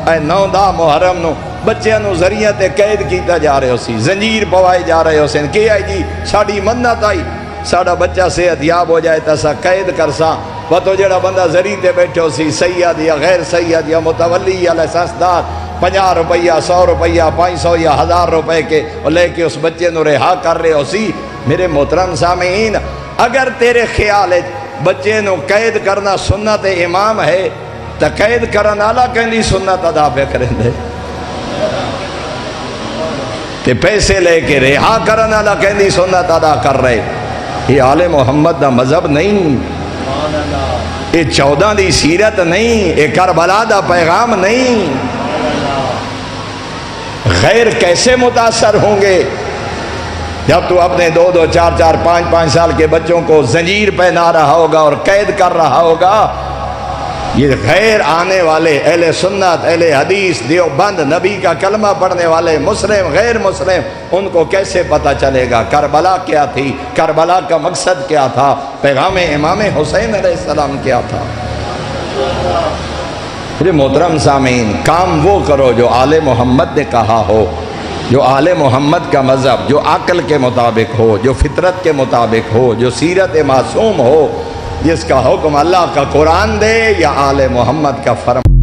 اے 9 محرم نو بچیاں نو ذریعہ تے قید کیتا جا رہے ہو سی، زنجیر پوائے جا رہے ہو سن، کہ آئی جی ساڑی منت آئی ساڑا بچہ صحت یاب ہو جائے تسا قید کرساں وہ جڑا بندہ ذریعہ تے بیٹھے ہو سی، سید یا غیر سید یا متولی یا لائسنسدار، 50 روپیہ 100 روپیہ 500 یا 1000 روپے کے لے کے اس بچے نو رہا کر رہے ہو سی۔ میرے محترم سامعین، اگر تیرے خیال ہے بچے نو قید کرنا سنت امام ہے تو قید کرن والا کہندی سنت ادا پہ کریں دے، تے پیسے لے کے رہا کرن والا کہندی سنت ادا کر رہے۔ یہ آل محمد دا مذہب نہیں، یہ 14 دی سیرت نہیں، یہ کربلا دا پیغام نہیں۔ غیر کیسے متاثر ہوں گے جب تو اپنے 2 4 5 سال کے بچوں کو زنجیر پہنا رہا ہوگا اور قید کر رہا ہوگا۔ یہ غیر آنے والے اہل سنت، اہل حدیث، دیوبند، نبی کا کلمہ پڑھنے والے، مسلم غیر مسلم، ان کو کیسے پتہ چلے گا کربلا کیا تھی، کربلا کا مقصد کیا تھا، پیغام امام حسین علیہ السلام کیا تھا۔ میرے محترم سامعین، کام وہ کرو جو آل محمد نے کہا ہو، جو آل محمد کا مذہب جو عقل کے مطابق ہو، جو فطرت کے مطابق ہو، جو سیرت معصوم ہو، جس کا حکم اللہ کا قرآن دے یا آل محمد کا فرمان۔